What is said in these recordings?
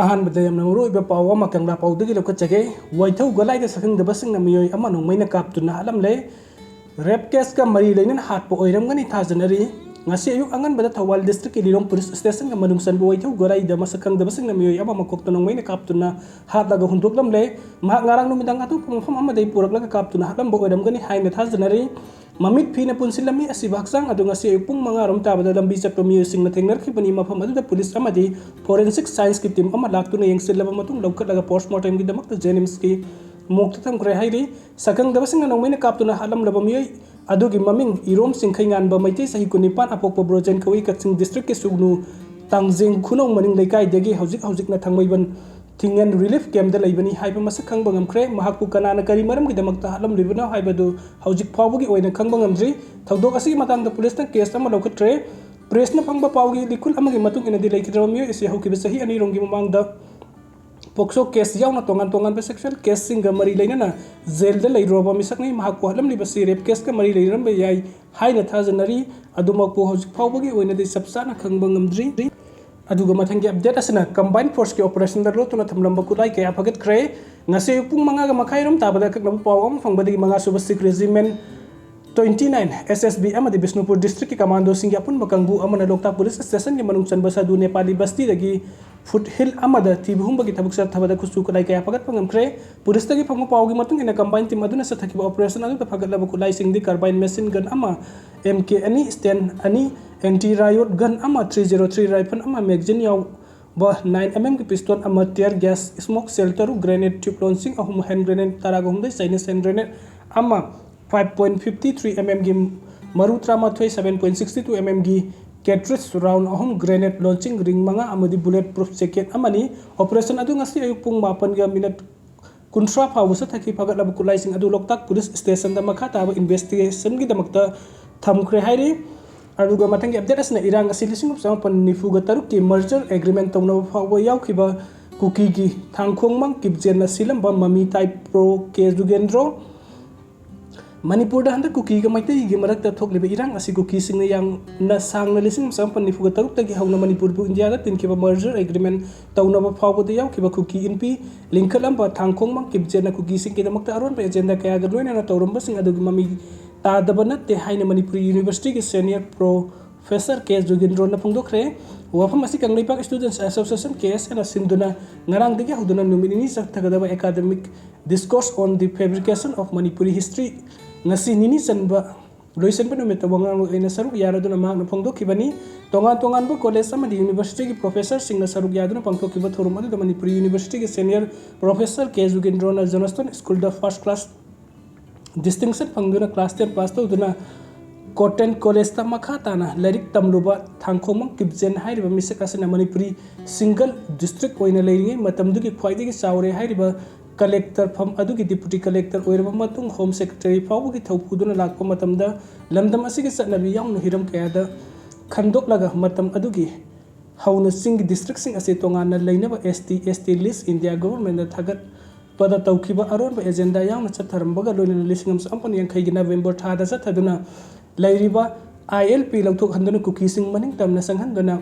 ꯑꯍꯥꯟꯕꯗ ꯌꯥꯝꯅ ꯃꯔꯨꯑꯣꯏꯕ ꯄꯥꯎ ꯑꯃ ꯀꯪꯂꯥ ꯄꯥꯎꯗꯒꯤ ꯂꯧꯈꯠꯆꯒꯦ ꯋꯥꯏꯊꯧ ꯒꯂꯥꯏꯗ ꯁꯛꯈꯪꯗꯕꯁꯤꯡꯅ ꯃꯤꯑꯣꯏ ꯑꯃ ꯅꯣꯡꯃꯩꯅ ꯀꯥꯞꯇꯨꯅ ꯍꯥꯠꯂꯝꯂꯦ ꯔꯦꯞ ꯀꯦꯁꯀ ꯃꯔꯤ ꯂꯩꯅꯅ ꯍꯥꯠꯄ ꯑꯣꯏꯔꯝꯒꯅꯤ ꯊꯥꯖꯅꯔꯤ ꯉꯁꯤ ꯑꯌꯨꯛ ꯑꯉꯟꯕꯗ ꯊꯧꯕꯥꯜ ꯗꯤꯁꯇ꯭ꯔꯤꯛꯀꯤ ꯂꯤꯂꯣꯡ ꯄꯨꯂꯤꯁ ꯁ꯭ꯇꯦꯁꯟꯒ ꯃꯅꯨꯡ ꯆꯟꯕ ꯋꯥꯏꯊꯧ ꯒꯂꯥꯏꯗ ꯃꯁꯛ ꯈꯪꯗꯕꯁꯤꯡꯅ ꯃꯤꯑꯣꯏ ꯑꯃ ꯃꯀꯣꯛꯇ ꯅꯣꯡꯃꯩꯅ ꯀꯥꯞꯇꯨꯅ ꯍꯥꯠꯂꯒ ꯍꯨꯟꯗꯣꯛꯂꯝꯂꯦ ꯃꯍꯥꯛ ꯉꯔꯥꯡ ꯅꯨꯃꯤꯗꯥꯡ ꯑꯇꯣꯞꯄ ꯃꯐꯝ ꯑꯃꯗꯒꯤ ꯄꯨꯔꯛꯂꯒ ꯀꯥꯞꯇꯨꯅ ꯍꯥꯠꯂꯝꯕ ꯑꯣꯏꯔꯝꯒꯅꯤ ꯍꯥꯏꯅ ꯊꯥꯖꯅꯔꯤ ꯃꯃꯤꯠ ꯐꯤꯅ ꯄꯨꯟꯁꯤꯜꯂꯝꯃꯤ ꯑꯁꯤꯕ ꯍꯛꯆꯥꯡ ꯑꯗꯨ ꯉꯁꯤ ꯑꯌꯨꯛ ꯄꯨꯡ 5 ꯇꯥꯕꯗ ꯂꯝꯕꯤ ꯆꯠꯄ ꯃꯤꯑꯣꯏꯁꯤꯡꯅ ꯊꯦꯡꯅꯔꯛꯈꯤꯕꯅꯤ ꯃꯐꯝ ꯑꯗꯨꯗ ꯄꯨꯂꯤꯁ ꯑꯃꯗꯤ ꯐꯣꯔꯦꯟꯁꯤꯛ ꯁꯥꯏꯟꯁꯀꯤ ꯇꯤꯝ ꯑꯃ ꯂꯥꯛꯇꯨꯅ ꯌꯦꯡꯁꯤꯜꯂꯕ ꯃꯇꯨꯡ ꯂꯧꯈꯠꯂꯒ ꯄꯣꯁꯠꯃꯣꯔꯇꯦꯝꯒꯤꯗꯃꯛꯇ ꯖꯦꯅꯤꯝꯁꯀꯤ ꯃꯣꯛꯇ ꯊꯝꯈ꯭ꯔꯦ ꯍꯥꯏꯔꯤ ꯁꯛꯈꯪꯗꯕꯁꯤꯡꯅ ꯅꯣꯡꯃꯩꯅ ꯀꯥꯞꯇꯨꯅ ꯍꯥꯠꯂꯝꯂꯕ ꯃꯤꯑꯣꯏ ꯑꯗꯨꯒꯤ ꯃꯃꯤꯡ ꯏꯔꯣꯝ ꯆꯤꯡꯈꯩꯉꯥꯟꯕ ꯃꯩꯇꯩ ꯆꯍꯤ 19 ꯑꯄꯣꯛꯄ ꯕ꯭ꯔꯣꯖꯦꯟ ꯀꯧꯏ ꯀꯛꯆꯤꯡ ꯗꯤꯁꯇ꯭ꯔꯤꯛꯀꯤ ꯁꯨꯒꯅꯨ ꯇꯥꯡꯖꯦꯡ ꯈꯨꯅꯧ ꯃꯅꯤꯡ ꯂꯩꯀꯥꯏꯗꯒꯤ ꯍꯧꯖꯤꯛꯅ ꯊꯥꯡꯃꯩꯕꯟ ꯊꯤꯡꯉꯦꯟ ꯔꯤꯂꯤꯐ ꯀꯦꯝꯞꯇ ꯂꯩꯕꯅꯤ ꯍꯥꯏꯕ ꯃꯁꯛ ꯈꯪꯕ ꯉꯝꯈ꯭ꯔꯦ ꯃꯍꯥꯛꯄꯨ ꯀꯅꯥꯅ ꯀꯔꯤ ꯃꯔꯝꯒꯤꯗꯃꯛꯇ ꯍꯥꯠꯂꯝꯂꯤꯕꯅꯣ ꯍꯥꯏꯕꯗꯨ ꯍꯧꯖꯤꯛ ꯐꯥꯎꯕꯒꯤ ꯑꯣꯏꯅ ꯈꯪꯕ ꯉꯝꯗ꯭ꯔꯤ ꯊꯧꯗꯣꯛ ꯑꯁꯤꯒꯤ ꯃꯇꯥꯡꯗ ꯄꯨꯂꯤꯁꯅ ꯀꯦꯁ ꯑꯃ ꯂꯧꯈꯠꯈ꯭ꯔꯦ ꯄ꯭ꯔꯦꯁꯅ ꯐꯪꯕ ꯄꯥꯎꯒꯤ ꯂꯤꯈꯨꯜ ꯑꯃꯒꯤ ꯃꯇꯨꯡ ꯏꯟꯅꯗꯤ ꯂꯩꯈꯤꯗ꯭ꯔꯕ ꯃꯤꯑꯣꯏ ꯑꯁꯤ ꯍꯧꯈꯤꯕ ꯆꯍꯤ 2 ꯃꯃꯥꯡꯗ ꯄꯣꯛꯁꯣ ꯀꯦꯁ ꯌꯥꯎꯅ ꯇꯣꯉꯥꯟꯕ ꯁꯦꯛꯁꯨꯑꯦꯜ ꯀꯦꯁꯁꯤꯡꯒ ꯃꯔꯤ ꯂꯩꯅꯅ ꯖꯦꯜꯗ ꯂꯩꯔꯨꯔꯕ ꯃꯤꯁꯛꯅꯤ ꯃꯍꯥꯛꯄꯨ ꯍꯥꯠꯂꯝꯂꯤꯕꯁꯤ ꯔꯦꯞ ꯀꯦꯁꯀ ꯃꯔꯤ ꯂꯩꯅꯔꯝꯕ ꯌꯥꯏ ꯍꯥꯏꯅ ꯊꯥꯖꯅꯔꯤ ꯑꯗꯨꯃꯛꯄꯨ ꯍꯧꯖꯤꯛ ꯐꯥꯎꯕꯒꯤ ꯑꯣꯏꯅꯗꯤ ꯆꯞ ꯆꯥꯅ ꯈꯪꯕ ꯉꯝꯗ꯭ꯔꯤ ꯑꯗꯨꯒ ꯃꯊꯪꯒꯤ ꯑꯞꯗꯦꯠ ꯑꯁꯤꯅ ꯀꯝꯕꯥꯏꯟ ꯐꯣꯔꯁꯀꯤ ꯑꯣꯄꯔꯦꯁꯟꯗ ꯂꯣꯠꯇꯨꯅ ꯊꯝꯂꯝꯕ ꯈꯨꯠꯂꯥꯏ ꯀꯌꯥ ꯐꯒꯠꯈ꯭ꯔꯦ ꯉꯁꯤ ꯑꯌꯨꯛ ꯄꯨꯡ 5:30 ꯇꯥꯕꯗ ꯑꯀꯛꯅꯕ ꯄꯥꯎ ꯑꯃ ꯐꯪꯕꯗꯒꯤ 5ꯁꯨꯕ ꯁꯤꯛ ꯔꯦꯖꯤꯃꯦꯟ 29 SSB ꯑꯃꯗꯤ ꯕꯤꯁꯅꯨꯄꯨꯔ ꯗꯤꯁꯇ꯭ꯔꯤꯛꯀꯤ ꯀꯃꯥꯟꯗꯣꯁꯤꯡꯒꯤ ꯑꯄꯨꯟꯕ ꯀꯥꯡꯕꯨ ꯑꯃꯅ ꯂꯣꯛꯇꯥꯛ ꯄꯨꯂꯤꯁ ꯁ꯭ꯇꯦꯁꯟꯒꯤ ꯃꯅꯨꯡ ꯆꯟꯕ ꯁꯗꯨ ꯅꯦꯄꯥꯂꯤ ꯕꯁꯇꯤꯗꯒꯤ ꯐꯨꯠꯍꯤꯜ ꯑꯃꯗ ꯊꯤꯕ ꯍꯨꯝꯕꯒꯤ ꯊꯕꯛ ꯆꯠꯊꯕꯗ ꯈꯨꯠꯁꯨ ꯈꯨꯠꯂꯥꯏ ꯀꯌꯥ ꯐꯒꯠꯄ ꯉꯝꯈ꯭ꯔꯦ ꯄꯨꯂꯤꯁꯇꯒꯤ ꯐꯪꯕ ꯄꯥꯎꯒꯤ ꯃꯇꯨꯡ ꯏꯟꯅ ꯀꯝꯕꯥꯏꯟ ꯇꯤꯝ ꯑꯗꯨꯅ ꯆꯠꯊꯈꯤꯕ ꯑꯣꯄꯔꯦꯁꯟ ꯑꯗꯨꯗ ꯐꯒꯠꯂꯕ ꯈꯨꯠꯂꯥꯏꯁꯤꯡꯗꯤ ꯀꯥꯔꯕꯥꯏꯟ ꯃꯦꯁꯤꯟ ꯒꯟ ꯑꯃ MK2 ꯁ꯭ꯇꯦꯟ 2 ꯑꯦꯟꯇꯤ ꯔꯥꯏꯌꯣꯠ ꯒꯟ ꯑꯃ 303 ꯔꯥꯏꯐꯜ ꯑꯃ ꯃꯦꯒꯖꯤꯟ ꯌꯥꯎꯕ 9mm की पिस्तौल अमर टियर गैस स्मोक सेल तरु ग्रेनेड ट्यूब लॉन्चिंग अहम हैंड ग्रेनेड तरागुमदे चाइनीज हैंड ग्रेनेड अमा 5.53 mm की मरु 7.62 mm की कैट्रिज राउंड अहम ग्रेनेड लॉन्चिंग रिंग मंगा अमदी बुलेट प्रूफ जैकेट अमनी ऑपरेशन अदु ngasi ayuk pung 8:30 फावब सथकी फगतलब कुलाइसिंग अदु लोकताक पुलिस स्टेशन दा मखा ताब इन्वेस्टिगेशन की दमकता थमख्रे हाइरी अदुगा मथंगी अपडेट असना इरांग असि 1993 की मर्जर एग्रीमेंट तौनब फावब यावखिबा कुकी की थांखोंगमंग किबजेन सिलंबा ममी टाइप प्रो के जुगेंद्रो मणिपुर हंद कुकी मैतई की मरक थोक्लिबा इरांग असि कुकी सिंग यामना सांगना 1993 तकी हौना मणिपुर बु इंडिया दा तिनखिबा मर्जर एग्रीमेंट तौनब फावबद यावखिबा कुकी इनपी लिंखलंबा थांखोंगमंग किबजेन कुकी सिंग की दमकता अरोन एजेंडा कया ग लोइना तौरंबा सिंग अदुगी ममी तादबा नते हाइना मणिपुर यूनिवर्सिटी की सीनियर प्रोफेसर के जुगेंद्रो न फोंदोखरे वफम असि कंगलीपाक स्टूडेंट्स एसोसिएशन KSN सिंधुना ngarangdagi hoduna numinini sakthagdaba academic discourse on the fabrication of Manipuri history ngasi nini sanba loisanba numit wangang ina saruk yaraduna magna phongdokhibani tongan college amadi university ki professor singna saruk yaduna pangthokhiba thorum adu Manipuri university ki senior professor K Jugendro na Johnston school da first class distinction phangduna class 10 pass tawduna cotton college मखा ताना लाइक तमलुबा थांखोमंग किबजेन हाइरिबा मिसक असना Manipuri single district ओइना लेरिङै मतमदुगी ख्वाइदिगी चावरे हाइरिबा कलेक्टर फम अदुगी डिप्यूटी कलेक्टर ओइरबा मतुंग होम सेक्रेटरी फावबुगी थौपुदुना लाकपा मतमदा लमदम असिगी चटनबी याउन हिरम कयादा खंदोकलगा मतम अदुगी हौना सिंग डिस्ट्रिक्ट सिंग असे तोंगाना लेनबा ST लिस्ट इंडिया गवर्नमेंट थागत पद तौखिबा अरोनबा एजेंडा याउन चथरमबगा लोइना 1980 नवेम्बर थादा चथदुना लाइरिबा ILP लौथोक हंदुना कुकी सिंग मनिंग तमना संघंदुना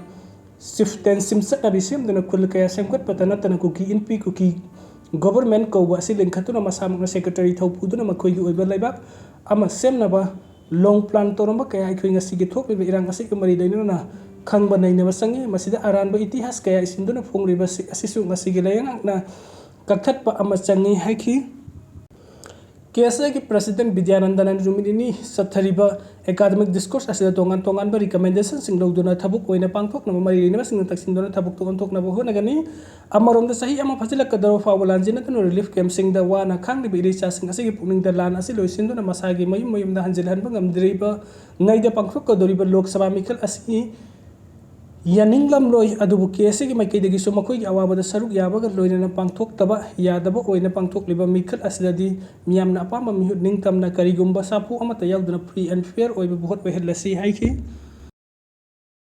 सिफ्टेन सिमसक अबिसिमदुना खुल कया सेमकत पतना तना कुकी इनपी कुकी गवर्नमेंट कौबा असि लिंखतुना मसामकना सेक्रेटरी थौपुदुना मखोइगी ओइबा लाइबाक अमा सेमनबा लॉन्ग प्लान तोरंबा कया अखोइ ngasi gi थोकलिबा इरांग असि कमरि दैनुना खंगबा नैनबा संगी मसिदा अरानबा इतिहास कया इसिंदुना फोंग्रिबा असिसु ngasi gi layangना कथतपा अमा चंगी हाइखि KSA की प्रेसिडेंट विद्यानंदन रुमिनी सत्थरिबा एकेडमिक डिस्कोर्स असिदा तोंगान रिकमेंडेशन सिंग लौदुना थबुक ओइना पांगथोकनबा मरि लेनबा सिंग तक्सिनदुना थबुक तोंथोकनबा होनगनी अमरोमदा सही अमा फजिलकदरो फावलांजिनतुना रिलीफ कैंप सिंग दा वाना खांगलिबा इरिचा सिंग असिगी पुनिंगदा लान असि लोइसिनदुना मसागी मयुमदा हंजिलहनबा ngamdriba ngaiदा पांगथोकदोरिबा लोकसभा मिखल असि यानिंगलम लोई अदुबु KSA की माइकैदगी सो मखोई अवाबदा सरुक याबगा लोइना पांगथोकतबा यादबा ओइना पांगथोकलिबा मिखल असिददी मियामना अपामा मिहुत निंगतमना करिगुम्बा सापु अमता यावदुना फ्री एंड फेयर ओइबा भोट ओइहलसी हाइखि।